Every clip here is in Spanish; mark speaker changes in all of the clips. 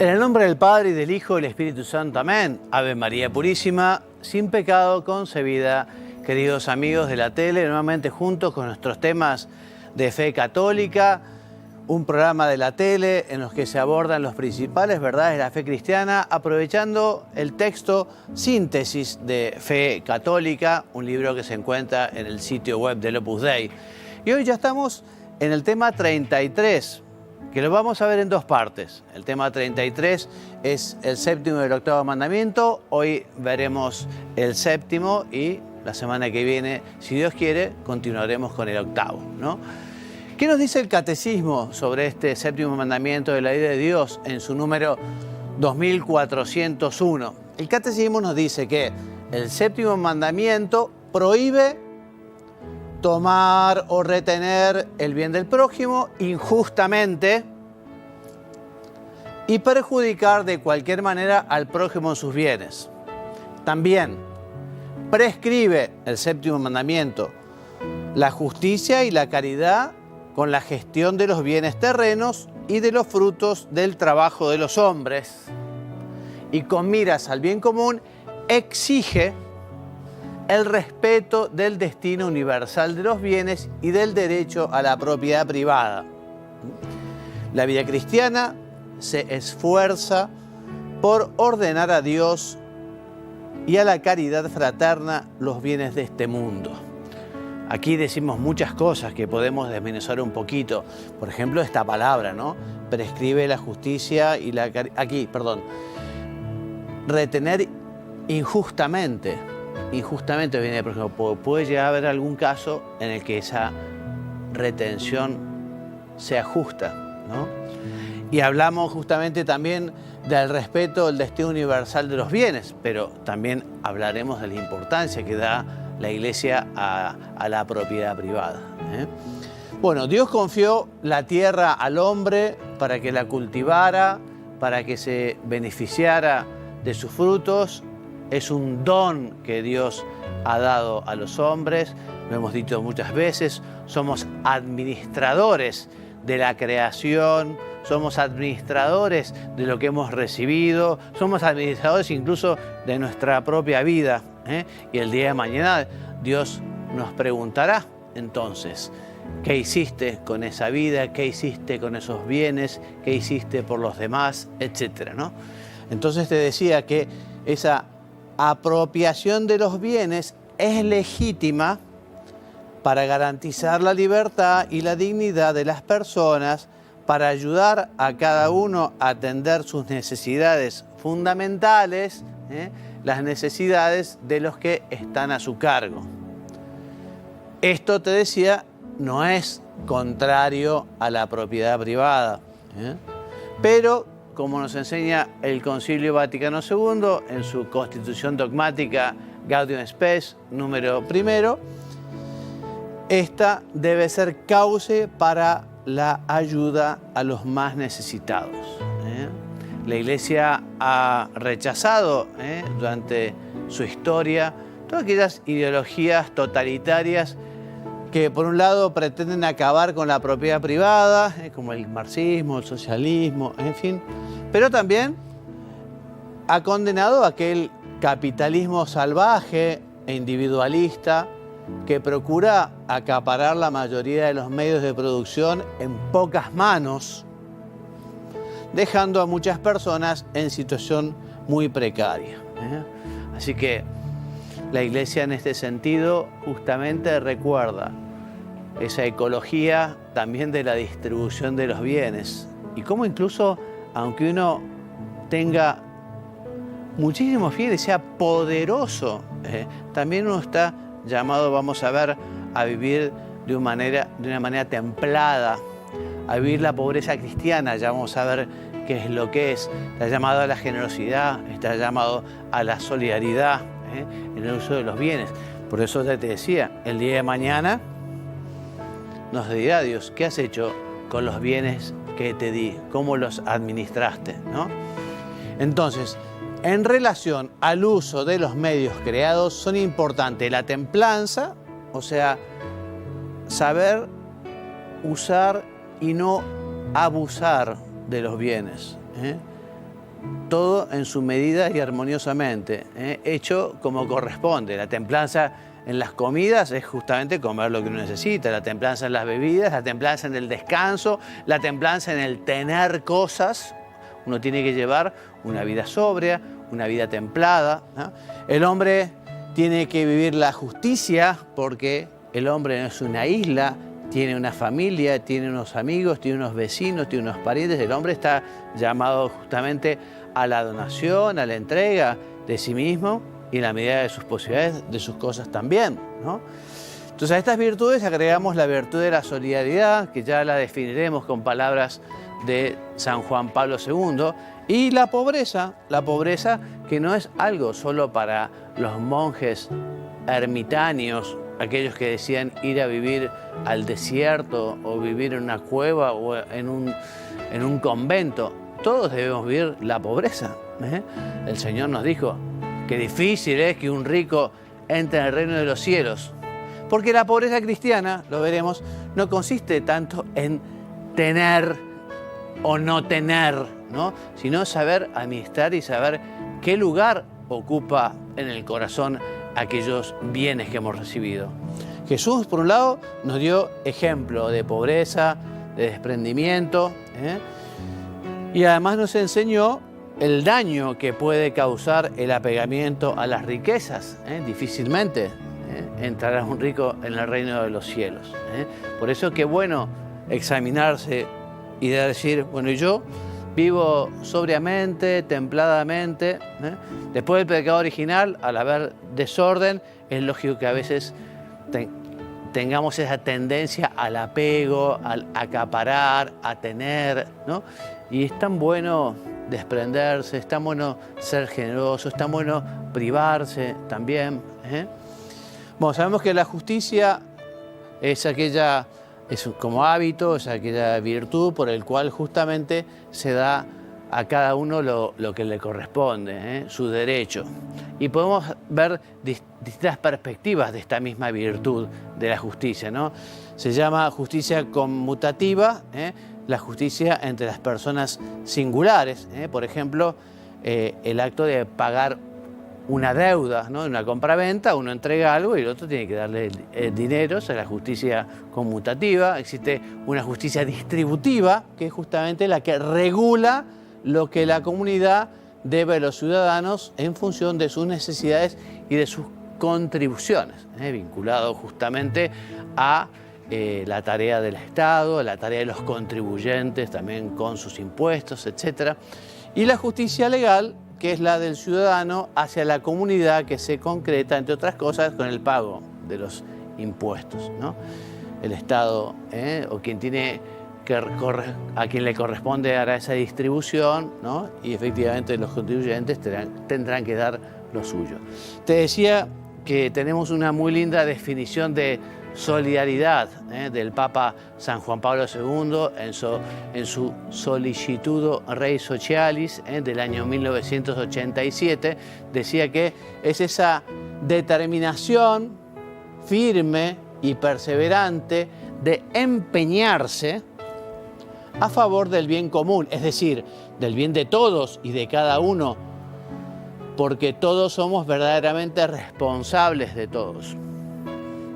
Speaker 1: En el nombre del Padre, y del Hijo, y del Espíritu Santo. Amén. Ave María Purísima, sin pecado concebida. Queridos amigos de la tele, nuevamente juntos con nuestros temas de fe católica, un programa de la tele en los que se abordan los principales verdades de la fe cristiana, aprovechando el texto Síntesis de Fe Católica, un libro que se encuentra en el sitio web del Opus Dei. Y hoy ya estamos en el tema 33, que lo vamos a ver en dos partes. El tema 33 es el séptimo y el octavo mandamiento. Hoy veremos el séptimo y la semana que viene, si Dios quiere, continuaremos con el octavo, ¿no? ¿Qué nos dice el Catecismo sobre este séptimo mandamiento de la ley de Dios en su número 2401? El Catecismo nos dice que el séptimo mandamiento prohíbe tomar o retener el bien del prójimo injustamente y perjudicar de cualquier manera al prójimo en sus bienes. También prescribe el séptimo mandamiento la justicia y la caridad con la gestión de los bienes terrenos y de los frutos del trabajo de los hombres. Y con miras al bien común exige el respeto del destino universal de los bienes y del derecho a la propiedad privada. La vida cristiana se esfuerza por ordenar a Dios y a la caridad fraterna los bienes de este mundo. Aquí decimos muchas cosas que podemos desmenuzar un poquito. Por ejemplo, esta palabra, ¿no? Prescribe la justicia y la caridad. Aquí, perdón. Retener injustamente. Injustamente viene, por ejemplo, puede llegar a haber algún caso en el que esa retención sea justa, ¿no? Y hablamos justamente también del respeto del destino universal de los bienes, pero también hablaremos de la importancia que da la Iglesia a la propiedad privada, ¿eh? Bueno, Dios confió la tierra al hombre para que la cultivara, para que se beneficiara de sus frutos. Es un don que Dios ha dado a los hombres, lo hemos dicho muchas veces, somos administradores de la creación, somos administradores de lo que hemos recibido, somos administradores incluso de nuestra propia vida, ¿eh? Y el día de mañana Dios nos preguntará entonces, ¿qué hiciste con esa vida? ¿Qué hiciste con esos bienes? ¿Qué hiciste por los demás? Etcétera, ¿no? Entonces te decía que esa apropiación de los bienes es legítima para garantizar la libertad y la dignidad de las personas, para ayudar a cada uno a atender sus necesidades fundamentales, las necesidades de los que están a su cargo. Esto, te decía, no es contrario a la propiedad privada, pero como nos enseña el Concilio Vaticano II en su Constitución Dogmática Gaudium Spes, número 1, esta debe ser cauce para la ayuda a los más necesitados. La Iglesia ha rechazado durante su historia todas aquellas ideologías totalitarias que por un lado pretenden acabar con la propiedad privada, como el marxismo, el socialismo, en fin, pero también ha condenado aquel capitalismo salvaje e individualista que procura acaparar la mayoría de los medios de producción en pocas manos, dejando a muchas personas en situación muy precaria. Así que la Iglesia en este sentido justamente recuerda esa ecología también de la distribución de los bienes y cómo incluso, aunque uno tenga muchísimos bienes, sea poderoso, también uno está llamado, vamos a ver, a vivir de una manera templada, a vivir la pobreza cristiana. Ya vamos a ver qué es lo que es. Está llamado a la generosidad, está llamado a la solidaridad en el uso de los bienes. Por eso ya te decía, el día de mañana nos dirá Dios, ¿qué has hecho con los bienes que te di? ¿Cómo los administraste, ¿no? Entonces, en relación al uso de los medios creados, son importantes la templanza, o sea, saber usar y no abusar de los bienes, todo en su medida y armoniosamente, hecho como corresponde. La templanza en las comidas es justamente comer lo que uno necesita, la templanza en las bebidas, la templanza en el descanso, la templanza en el tener cosas. Uno tiene que llevar una vida sobria, una vida templada, ¿no? El hombre tiene que vivir la justicia porque el hombre no es una isla, tiene una familia, tiene unos amigos, tiene unos vecinos, tiene unos parientes. El hombre está llamado justamente a la donación, a la entrega de sí mismo y en la medida de sus posibilidades, de sus cosas también, ¿no? Entonces a estas virtudes agregamos la virtud de la solidaridad, que ya la definiremos con palabras de San Juan Pablo II, y la pobreza que no es algo solo para los monjes ermitaños, aquellos que decían ir a vivir al desierto o vivir en una cueva o en un convento. Todos debemos vivir la pobreza, ¿eh? El Señor nos dijo que difícil es que un rico entre en el reino de los cielos, porque la pobreza cristiana, lo veremos, no consiste tanto en tener o no tener, ¿no? Sino saber administrar y saber qué lugar ocupa en el corazón aquellos bienes que hemos recibido. Jesús, por un lado, nos dio ejemplo de pobreza, de desprendimiento, y además nos enseñó el daño que puede causar el apegamiento a las riquezas. Difícilmente entrará un rico en el reino de los cielos. Por eso qué bueno examinarse y de decir, bueno, yo vivo sobriamente, templadamente. Después del pecado original, al haber desorden, es lógico que a veces tengamos esa tendencia al apego, al acaparar, a tener, ¿no? Y es tan bueno desprenderse, es tan bueno ser generoso, es tan bueno privarse también. Bueno, sabemos que la justicia es aquella, como hábito, es aquella virtud por el cual justamente se da a cada uno lo que le corresponde, su derecho. Y podemos ver distintas perspectivas de esta misma virtud de la justicia, ¿no? Se llama justicia conmutativa, la justicia entre las personas singulares. Por ejemplo, el acto de pagar una deuda, ¿no? En una compraventa, uno entrega algo y el otro tiene que darle el dinero. Esa es la justicia conmutativa. Existe una justicia distributiva, que es justamente la que regula lo que la comunidad debe a los ciudadanos en función de sus necesidades y de sus contribuciones, vinculado justamente a la tarea del Estado, a la tarea de los contribuyentes, también con sus impuestos, etc. Y la justicia legal, que es la del ciudadano hacia la comunidad, que se concreta, entre otras cosas, con el pago de los impuestos, ¿no? El Estado, o quien tiene a quien le corresponde hará esa distribución, ¿no? Y efectivamente los contribuyentes tendrán que dar lo suyo. Te decía que tenemos una muy linda definición de solidaridad del Papa San Juan Pablo II en su Sollicitudo Rei Socialis del año 1987. Decía que es esa determinación firme y perseverante de empeñarse a favor del bien común, es decir, del bien de todos y de cada uno, porque todos somos verdaderamente responsables de todos.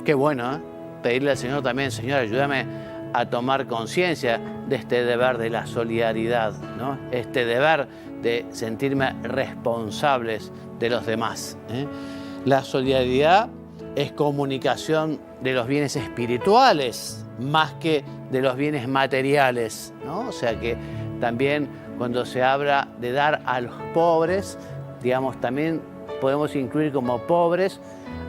Speaker 1: Qué bueno, ¿eh? Pedirle al Señor también, Señor, ayúdame a tomar conciencia de este deber de la solidaridad, ¿no? Este deber de sentirme responsables de los demás. La solidaridad es comunicación de los bienes espirituales más que de los bienes materiales, ¿no? O sea que también cuando se habla de dar a los pobres, digamos, también podemos incluir como pobres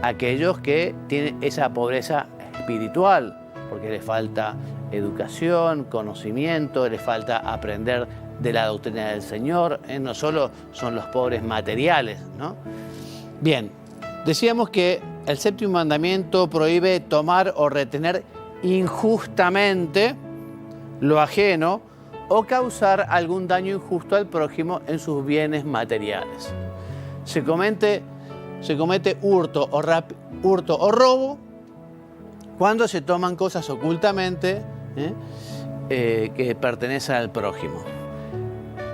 Speaker 1: aquellos que tienen esa pobreza espiritual, porque les falta educación, conocimiento, les falta aprender de la doctrina del Señor, no solo son los pobres materiales, ¿no? Bien, decíamos que el séptimo mandamiento prohíbe tomar o retener injustamente lo ajeno o causar algún daño injusto al prójimo en sus bienes materiales. Se comete hurto o robo cuando se toman cosas ocultamente que pertenecen al prójimo.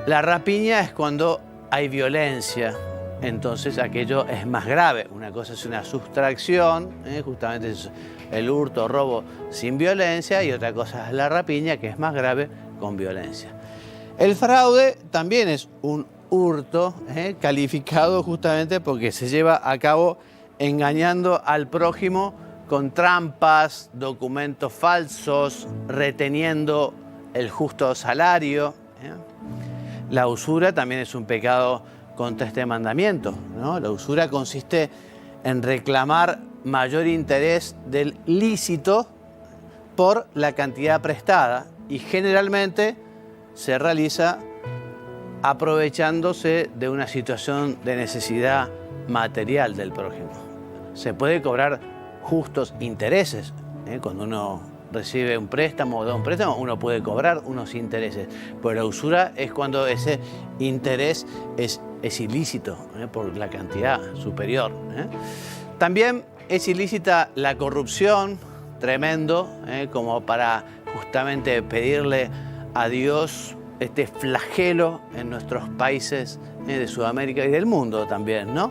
Speaker 1: La rapiña es cuando hay violencia, entonces aquello es más grave. Una cosa es una sustracción, justamente es el hurto o robo sin violencia, y otra cosa es la rapiña, que es más grave con violencia. El fraude también es un hurto, calificado justamente porque se lleva a cabo engañando al prójimo con trampas, documentos falsos, reteniendo el justo salario. La usura también es un pecado contra este mandamiento, ¿no? La usura consiste en reclamar mayor interés del lícito por la cantidad prestada y generalmente se realiza aprovechándose de una situación de necesidad material del prójimo. Se puede cobrar justos intereses, cuando uno recibe un préstamo o da un préstamo, uno puede cobrar unos intereses, pero la usura es cuando ese interés es ilícito, por la cantidad superior. También es ilícita la corrupción, tremendo, como para justamente pedirle a Dios este flagelo en nuestros países de Sudamérica y del mundo también, ¿no?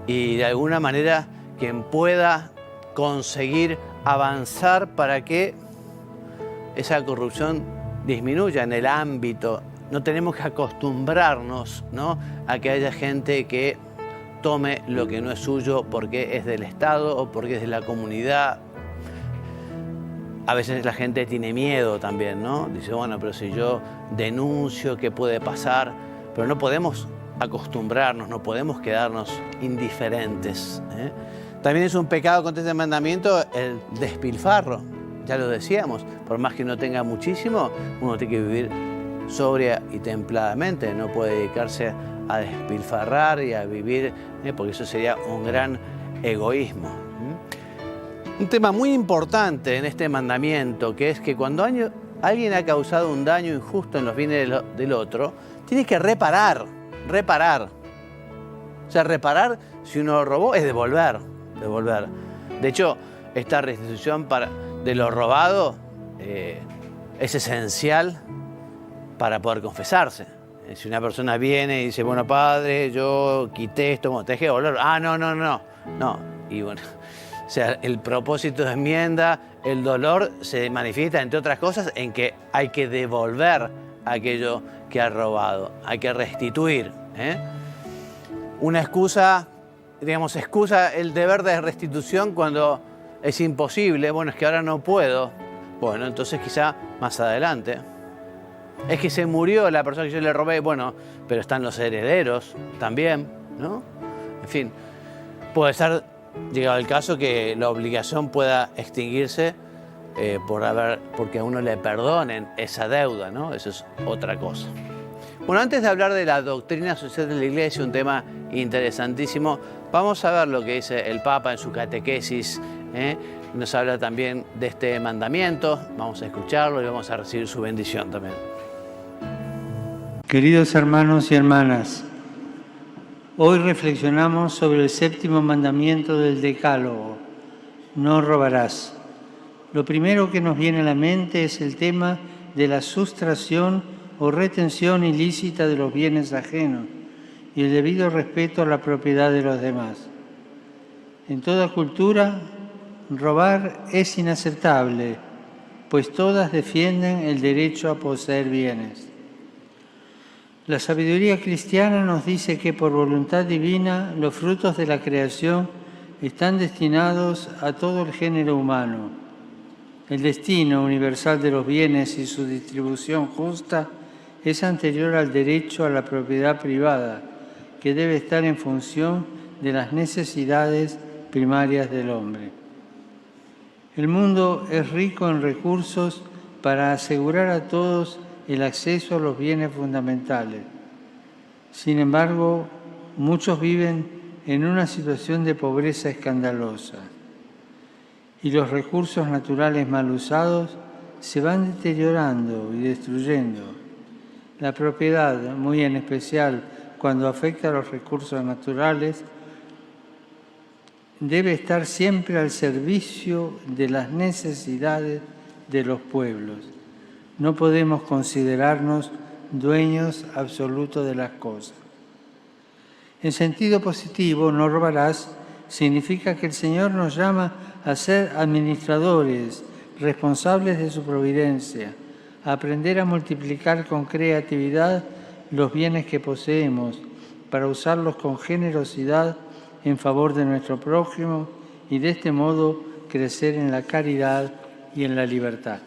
Speaker 1: Y de alguna manera quien pueda conseguir avanzar para que esa corrupción disminuya en el ámbito. No tenemos que acostumbrarnos, ¿no?, a que haya gente que tome lo que no es suyo porque es del Estado o porque es de la comunidad. A veces la gente tiene miedo también, ¿no? Dice, bueno, pero si yo denuncio, ¿qué puede pasar? Pero no podemos acostumbrarnos, no podemos quedarnos indiferentes. También es un pecado contra este mandamiento el despilfarro. Ya lo decíamos, por más que no tenga muchísimo, uno tiene que vivir sobria y templadamente. No puede dedicarse a despilfarrar y a vivir, porque eso sería un gran egoísmo. Un tema muy importante en este mandamiento, que es que cuando alguien ha causado un daño injusto en los bienes del otro, tiene que reparar. O sea, reparar, si uno robó, es devolver. De hecho, esta restitución de lo robado es esencial para poder confesarse. Si una persona viene y dice, bueno, padre, yo quité esto, bueno, te dejé devolver. Ah, no. Y bueno, o sea, el propósito de enmienda, el dolor se manifiesta, entre otras cosas, en que hay que devolver aquello que ha robado, hay que restituir. Una excusa el deber de restitución cuando es imposible. Bueno, es que ahora no puedo. Bueno, entonces quizá más adelante. Es que se murió la persona que yo le robé. Bueno, pero están los herederos también, ¿no? En fin, puede ser llegado el caso que la obligación pueda extinguirse porque a uno le perdonen esa deuda, ¿no? Eso es otra cosa. Bueno, antes de hablar de la doctrina social de la Iglesia, un tema interesantísimo, vamos a ver lo que dice el Papa en su catequesis. Nos habla también de este mandamiento. Vamos a escucharlo y vamos a recibir su bendición también.
Speaker 2: Queridos hermanos y hermanas, hoy reflexionamos sobre el séptimo mandamiento del Decálogo: no robarás. Lo primero que nos viene a la mente es el tema de la sustracción o retención ilícita de los bienes ajenos y el debido respeto a la propiedad de los demás. En toda cultura, robar es inaceptable, pues todas defienden el derecho a poseer bienes. La sabiduría cristiana nos dice que por voluntad divina los frutos de la creación están destinados a todo el género humano. El destino universal de los bienes y su distribución justa es anterior al derecho a la propiedad privada, que debe estar en función de las necesidades primarias del hombre. El mundo es rico en recursos para asegurar a todos el acceso a los bienes fundamentales. Sin embargo, muchos viven en una situación de pobreza escandalosa y los recursos naturales mal usados se van deteriorando y destruyendo. La propiedad, muy en especial cuando afecta a los recursos naturales, debe estar siempre al servicio de las necesidades de los pueblos. No podemos considerarnos dueños absolutos de las cosas. En sentido positivo, no robarás significa que el Señor nos llama a ser administradores, responsables de su providencia, a aprender a multiplicar con creatividad los bienes que poseemos, para usarlos con generosidad en favor de nuestro prójimo y de este modo crecer en la caridad y en la libertad.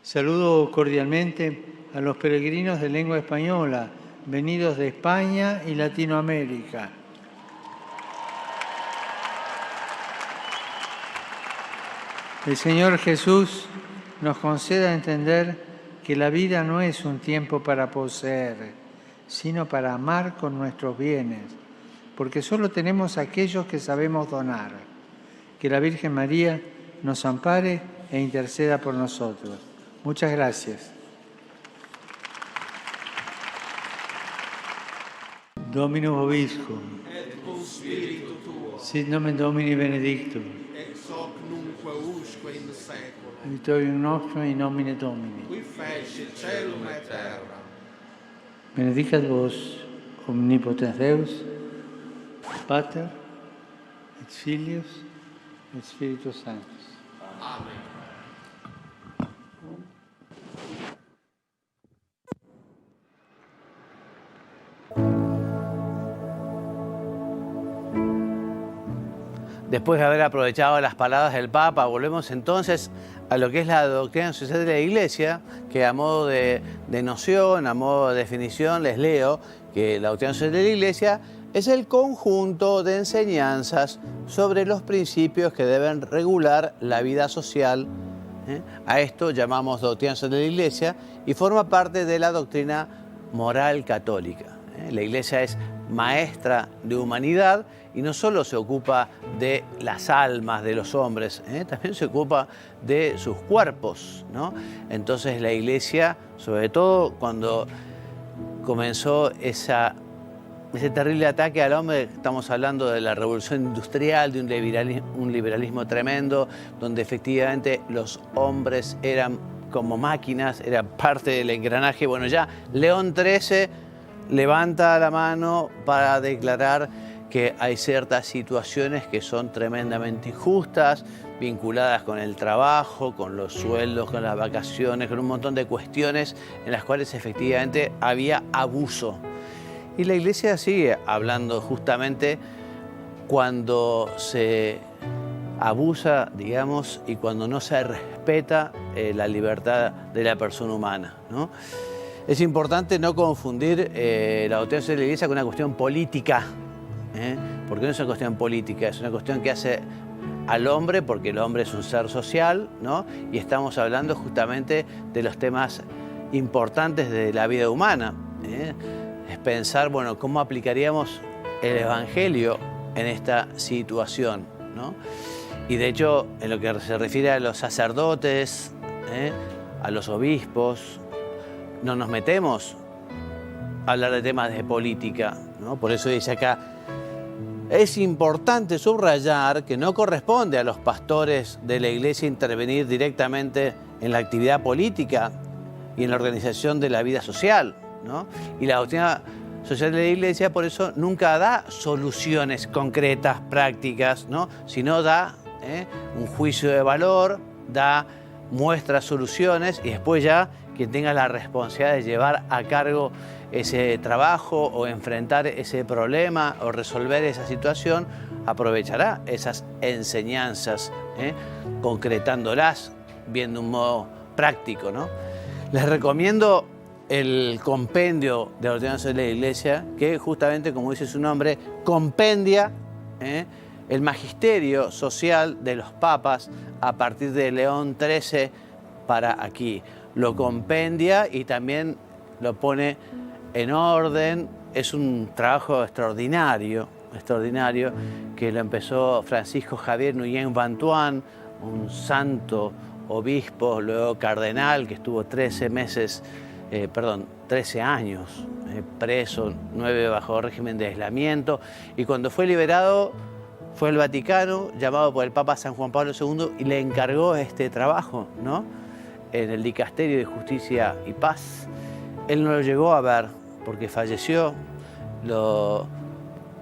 Speaker 2: Saludo cordialmente a los peregrinos de lengua española, venidos de España y Latinoamérica. El Señor Jesús nos conceda entender que la vida no es un tiempo para poseer, sino para amar con nuestros bienes, porque solo tenemos aquellos que sabemos donar. Que la Virgen María nos ampare e interceda por nosotros. Muchas gracias. Dominus vobiscum.
Speaker 3: Et cum spiritu tuo.
Speaker 2: Sit nomen Domini benedictum.
Speaker 3: Ex hoc nunquo usque in seculum.
Speaker 2: Aiutorium nostrum in nomine Domini.
Speaker 3: Qui feci celum et terra.
Speaker 2: Benedicat vos, omnipotens Deus, Pater, et Filius, et Spiritus Sanctus.
Speaker 3: Amen.
Speaker 1: Después de haber aprovechado las palabras del Papa, volvemos entonces a lo que es la doctrina social de la Iglesia, que a modo de noción, a modo de definición, les leo que la doctrina social de la Iglesia es el conjunto de enseñanzas sobre los principios que deben regular la vida social. A esto llamamos doctrina social de la Iglesia y forma parte de la doctrina moral católica. La Iglesia es maestra de humanidad y no solo se ocupa de las almas de los hombres, también se ocupa de sus cuerpos, ¿no? Entonces la Iglesia, sobre todo cuando comenzó ese terrible ataque al hombre, estamos hablando de la revolución industrial, de un liberalismo tremendo, donde efectivamente los hombres eran como máquinas, eran parte del engranaje. Bueno, ya León XIII levanta la mano para declarar que hay ciertas situaciones que son tremendamente injustas, vinculadas con el trabajo, con los sueldos, con las vacaciones, con un montón de cuestiones en las cuales efectivamente había abuso. Y la Iglesia sigue hablando justamente cuando se abusa, digamos, y cuando no se respeta la libertad de la persona humana, ¿no? Es importante no confundir la doctrina de la Iglesia con una cuestión política, porque no es una cuestión política, es una cuestión que hace al hombre, porque el hombre es un ser social, ¿no? Y estamos hablando justamente de los temas importantes de la vida humana. Es pensar, bueno, cómo aplicaríamos el Evangelio en esta situación, ¿no? Y de hecho, en lo que se refiere a los sacerdotes, a los obispos, no nos metemos a hablar de temas de política, ¿no? Por eso dice acá, es importante subrayar que no corresponde a los pastores de la Iglesia intervenir directamente en la actividad política y en la organización de la vida social, ¿no? Y la doctrina social de la Iglesia por eso nunca da soluciones concretas, prácticas, ¿no? Sino da un juicio de valor, muestra soluciones y después ya quien tenga la responsabilidad de llevar a cargo ese trabajo o enfrentar ese problema o resolver esa situación, aprovechará esas enseñanzas, concretándolas, viendo un modo práctico, ¿no? Les recomiendo el compendio de la doctrina social de la Iglesia, que justamente, como dice su nombre, compendia el magisterio social de los papas a partir de León XIII para aquí. Lo compendia y también lo pone en orden. Es un trabajo extraordinario que lo empezó Francisco Javier Nguyen Van Thuan, un santo obispo, luego cardenal, que estuvo 13 años preso, 9 bajo régimen de aislamiento, y cuando fue liberado fue al Vaticano, llamado por el Papa San Juan Pablo II, y le encargó este trabajo, ¿no? en el Dicasterio de Justicia y Paz. Él no lo llegó a ver porque falleció, lo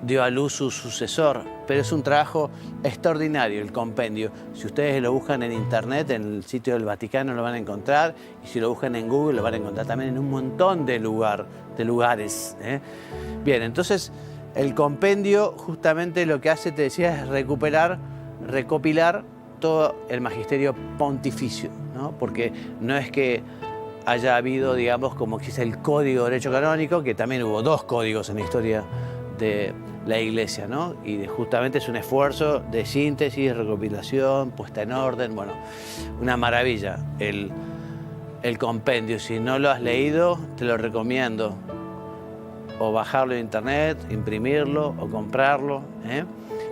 Speaker 1: dio a luz su sucesor, pero es un trabajo extraordinario el compendio. Si ustedes lo buscan en internet, en el sitio del Vaticano lo van a encontrar, y si lo buscan en Google lo van a encontrar también en un montón de lugares. Bien, entonces el compendio justamente lo que hace, te decía, es recopilar todo el magisterio pontificio, ¿no? Porque no es que haya habido, digamos, como que es el Código de Derecho Canónico, que también hubo 2 códigos en la historia de la Iglesia, ¿no? Y justamente es un esfuerzo de síntesis, recopilación, puesta en orden, bueno, una maravilla el compendio. Si no lo has leído, te lo recomiendo, o bajarlo en internet, imprimirlo o comprarlo,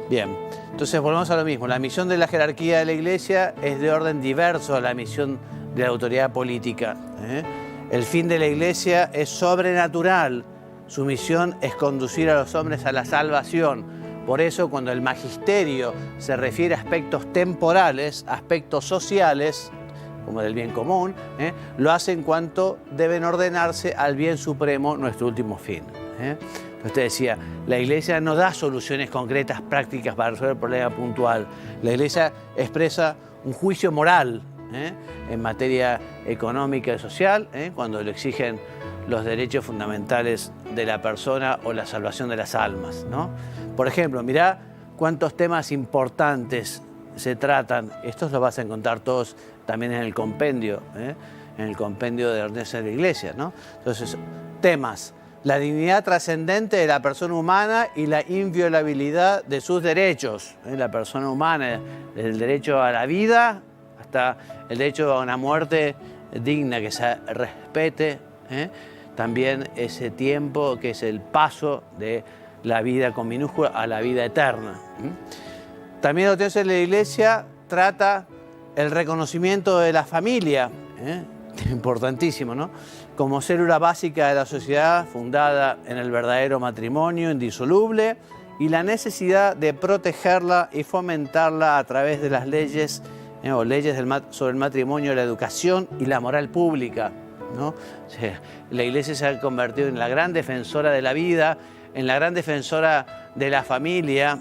Speaker 1: Bien, entonces volvemos a lo mismo. La misión de la jerarquía de la Iglesia es de orden diverso a la misión de la autoridad política. El fin de la Iglesia es sobrenatural. Su misión es conducir a los hombres a la salvación. Por eso, cuando el magisterio se refiere a aspectos temporales, aspectos sociales, como del bien común, lo hace en cuanto deben ordenarse al bien supremo, nuestro último fin. Usted decía, la Iglesia no da soluciones concretas, prácticas para resolver el problema puntual. La Iglesia expresa un juicio moral en materia económica y social, cuando lo exigen los derechos fundamentales de la persona o la salvación de las almas, ¿no? Por ejemplo, mirá cuántos temas importantes se tratan. Estos los vas a encontrar todos también en el compendio de la ordenación de la Iglesia, ¿no? Entonces, temas: la dignidad trascendente de la persona humana y la inviolabilidad de sus derechos. La persona humana, desde el derecho a la vida hasta el derecho a una muerte digna, que se respete. También ese tiempo que es el paso de la vida con minúscula a la vida eterna. También la doctrina de la Iglesia trata el reconocimiento de la familia, importantísimo, ¿no? Como célula básica de la sociedad, fundada en el verdadero matrimonio indisoluble, y la necesidad de protegerla y fomentarla a través de las leyes sobre el matrimonio, la educación y la moral pública, ¿no? O sea, la Iglesia se ha convertido en la gran defensora de la vida, en la gran defensora de la familia,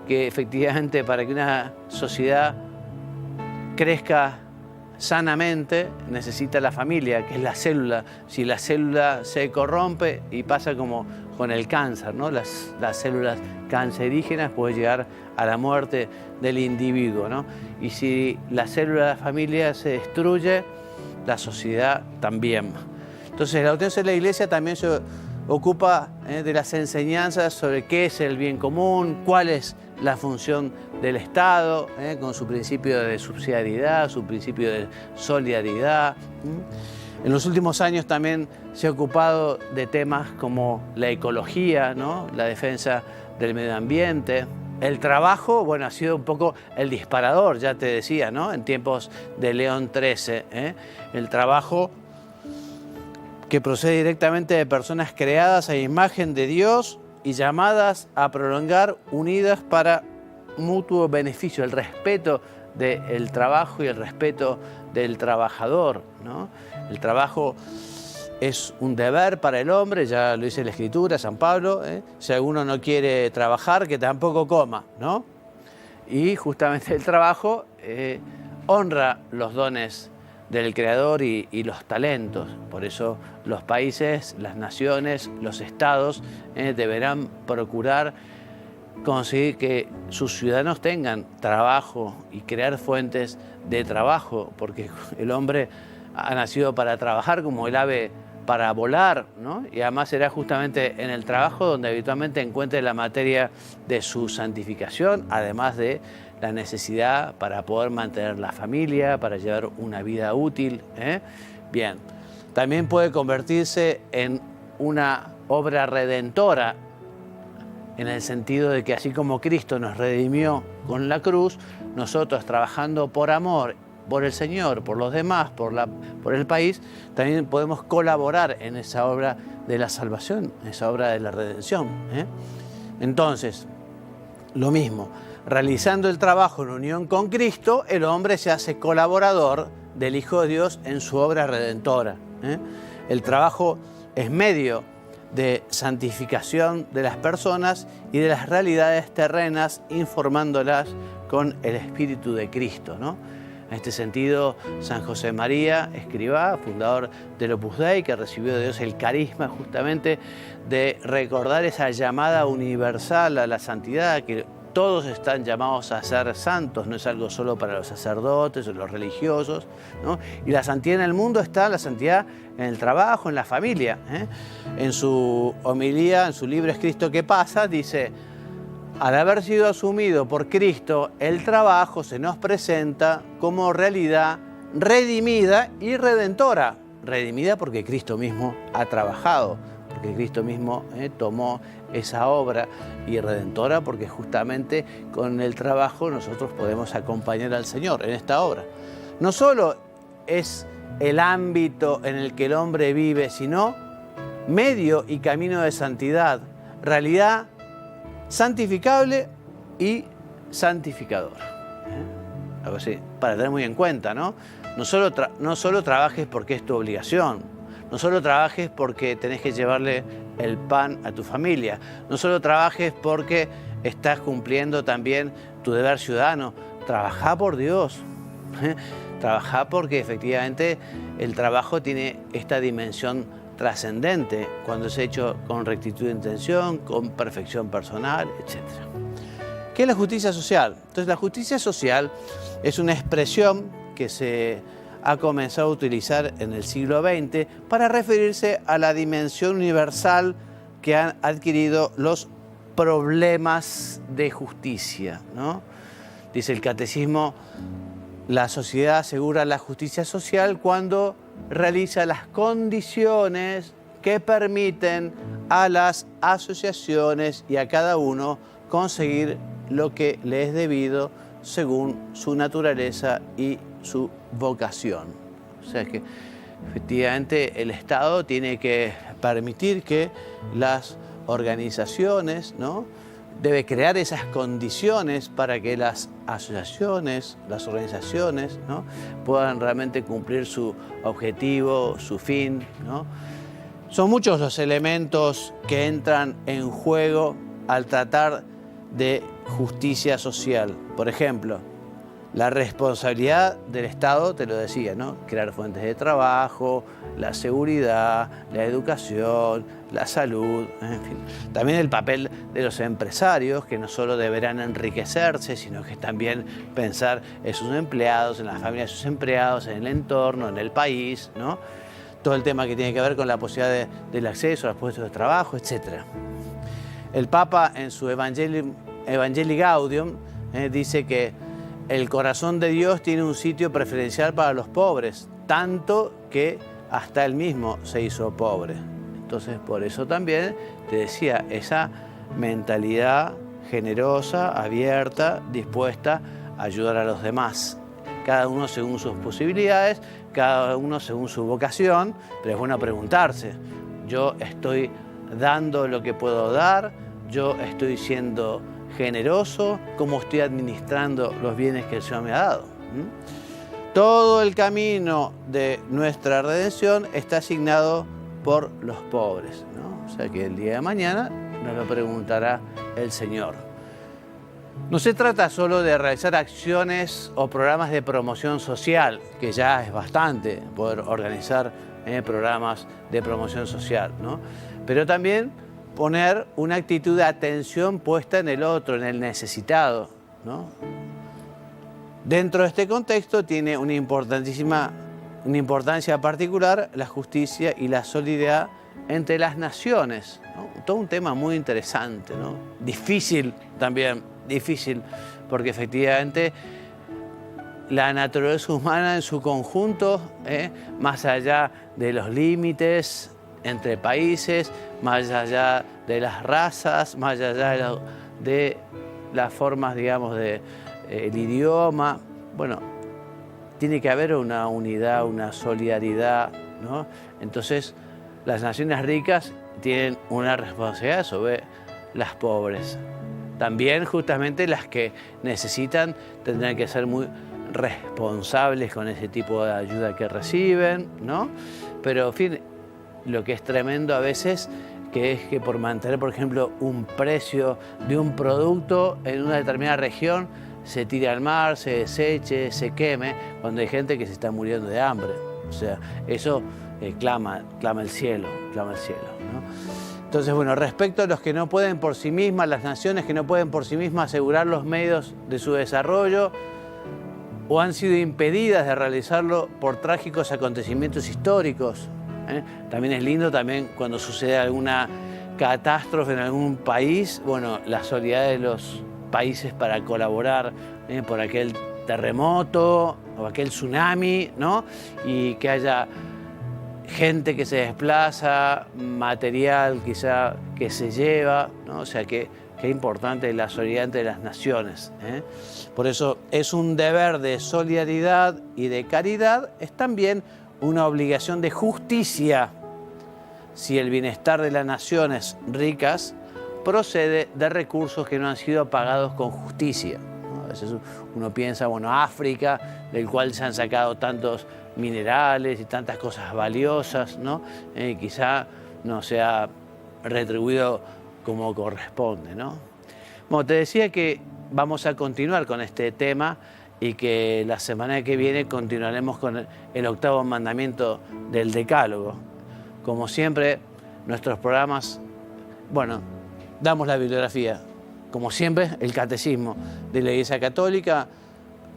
Speaker 1: que efectivamente, para que una sociedad crezca sanamente, necesita la familia, que es la célula. Si la célula se corrompe, y pasa como con el cáncer, ¿no? Las células cancerígenas pueden llegar a la muerte del individuo, ¿no? Y si la célula de la familia se destruye, la sociedad también. Entonces, la doctrina de la Iglesia también se ocupa de las enseñanzas sobre qué es el bien común, cuál es la función del Estado, con su principio de subsidiariedad, su principio de solidaridad. En los últimos años también se ha ocupado de temas como la ecología, ¿no? La defensa del medio ambiente. El trabajo, bueno, ha sido un poco el disparador, ya te decía, ¿no? En tiempos de León XIII, el trabajo que procede directamente de personas creadas a imagen de Dios y llamadas a prolongar unidas para mutuo beneficio, el respeto del trabajo y el respeto del trabajador, ¿no? El trabajo es un deber para el hombre, ya lo dice la Escritura, San Pablo, si alguno no quiere trabajar, que tampoco coma, ¿no? Y justamente el trabajo honra los dones del Creador y los talentos. Por eso los países, las naciones, los estados deberán procurar conseguir que sus ciudadanos tengan trabajo y crear fuentes de trabajo, porque el hombre ha nacido para trabajar como el ave para volar, ¿no? Y además será justamente en el trabajo donde habitualmente encuentre la materia de su santificación, además de la necesidad para poder mantener la familia, para llevar una vida útil. Bien, también puede convertirse en una obra redentora, en el sentido de que así como Cristo nos redimió con la cruz, nosotros, trabajando por amor, por el Señor, por los demás, por el país, también podemos colaborar en esa obra de la salvación, en esa obra de la redención. Entonces, lo mismo, realizando el trabajo en unión con Cristo, el hombre se hace colaborador del Hijo de Dios en su obra redentora. El trabajo es medio de santificación de las personas y de las realidades terrenas, informándolas con el Espíritu de Cristo, ¿no? En este sentido, San José María Escrivá, fundador del Opus Dei, que recibió de Dios el carisma justamente de recordar esa llamada universal a la santidad, que todos están llamados a ser santos, no es algo solo para los sacerdotes o los religiosos, ¿no? Y la santidad en el mundo está, la santidad en el trabajo, en la familia. En su homilía, en su libro Es Cristo que pasa, dice: al haber sido asumido por Cristo, el trabajo se nos presenta como realidad redimida y redentora. Redimida porque Cristo mismo ha trabajado, porque Cristo mismo tomó esa obra, y redentora porque justamente con el trabajo nosotros podemos acompañar al Señor en esta obra. No solo es el ámbito en el que el hombre vive, sino medio y camino de santidad, realidad santificable y santificadora. Algo así, para tener muy en cuenta, ¿no? No solo trabajes porque es tu obligación, no solo trabajes porque tenés que llevarle el pan a tu familia, no solo trabajes porque estás cumpliendo también tu deber ciudadano, trabajá por Dios, trabajá porque efectivamente el trabajo tiene esta dimensión trascendente cuando es hecho con rectitud de intención, con perfección personal, etc. ¿Qué es la justicia social? Entonces, la justicia social es una expresión que se ha comenzado a utilizar en el siglo XX para referirse a la dimensión universal que han adquirido los problemas de justicia, ¿no? Dice el Catecismo: la sociedad asegura la justicia social cuando realiza las condiciones que permiten a las asociaciones y a cada uno conseguir lo que le es debido según su naturaleza y su vocación. O sea que efectivamente el Estado tiene que permitir que las organizaciones, ¿no?, debe crear esas condiciones para que las asociaciones, las organizaciones, ¿no?, puedan realmente cumplir su objetivo, su fin, ¿no? Son muchos los elementos que entran en juego al tratar de justicia social. Por ejemplo, la responsabilidad del Estado, te lo decía, ¿no?, crear fuentes de trabajo, la seguridad, la educación, la salud, en fin. También el papel de los empresarios, que no solo deberán enriquecerse, sino que también pensar en sus empleados, en las familias de sus empleados, en el entorno, en el país, ¿no? Todo el tema que tiene que ver con la posibilidad del acceso a los puestos de trabajo, etc. El Papa, en su Evangelii Gaudium, dice que el corazón de Dios tiene un sitio preferencial para los pobres, tanto que hasta él mismo se hizo pobre. Entonces, por eso también te decía, esa mentalidad generosa, abierta, dispuesta a ayudar a los demás. Cada uno según sus posibilidades, cada uno según su vocación, pero es bueno preguntarse: ¿yo estoy dando lo que puedo dar? ¿Yo estoy siendo generoso? ¿Cómo estoy administrando los bienes que el Señor me ha dado? Todo el camino de nuestra redención está asignado por los pobres, ¿no? O sea que el día de mañana nos lo preguntará el Señor. No se trata solo de realizar acciones o programas de promoción social, que ya es bastante poder organizar programas de promoción social, ¿no? Pero también poner una actitud de atención puesta en el otro, en el necesitado, ¿no? Dentro de este contexto tiene una importancia particular la justicia y la solidaridad entre las naciones, ¿no? Todo un tema muy interesante, ¿no? Difícil también, difícil, porque efectivamente la naturaleza humana en su conjunto, más allá de los límites entre países, más allá de las razas, más allá de las formas, digamos, del idioma, bueno, tiene que haber una unidad, una solidaridad, ¿no? Entonces, las naciones ricas tienen una responsabilidad sobre las pobres. También, justamente, las que necesitan tendrán que ser muy responsables con ese tipo de ayuda que reciben, ¿no? Pero, en fin, lo que es tremendo a veces que es que por mantener, por ejemplo, un precio de un producto en una determinada región, se tire al mar, se deseche, se queme, cuando hay gente que se está muriendo de hambre. O sea, eso clama el cielo, ¿no? Entonces, bueno, respecto a los que no pueden por sí mismas, las naciones que no pueden por sí mismas asegurar los medios de su desarrollo o han sido impedidas de realizarlo por trágicos acontecimientos históricos. También es lindo cuando sucede alguna catástrofe en algún país, bueno, la solidaridad de los países para colaborar por aquel terremoto o aquel tsunami, ¿no? Y que haya gente que se desplaza, material quizá que se lleva, ¿no? O sea, qué importante la solidaridad entre las naciones, ¿eh? Por eso es un deber de solidaridad y de caridad, es también una obligación de justicia si el bienestar de las naciones ricas procede de recursos que no han sido pagados con justicia, ¿no? A veces uno piensa, bueno, África, del cual se han sacado tantos minerales y tantas cosas valiosas, ¿no? Quizá no se ha retribuido como corresponde, ¿no? Bueno, te decía que vamos a continuar con este tema y que la semana que viene continuaremos con el 8º mandamiento del Decálogo. Como siempre, nuestros programas, bueno, damos la bibliografía. Como siempre, el Catecismo de la Iglesia Católica,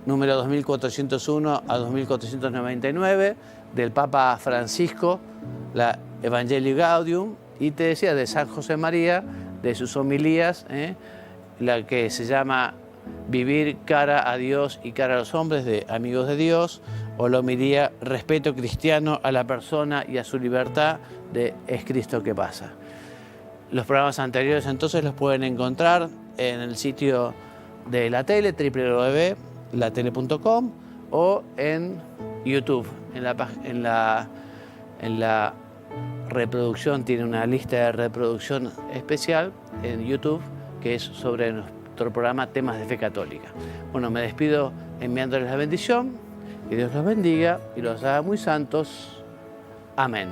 Speaker 1: número 2401 a 2499, del Papa Francisco, la Evangelii Gaudium, y te decía de San José María, de sus homilías, la que se llama Vivir cara a Dios y cara a los hombres, de Amigos de Dios, o la homilía Respeto cristiano a la persona y a su libertad, de Es Cristo que pasa. Los programas anteriores entonces los pueden encontrar en el sitio de la tele, www.latele.com, o en YouTube, en la reproducción, tiene una lista de reproducción especial en YouTube que es sobre nuestro programa Temas de Fe Católica. Bueno, me despido enviándoles la bendición, que Dios los bendiga y los haga muy santos. Amén.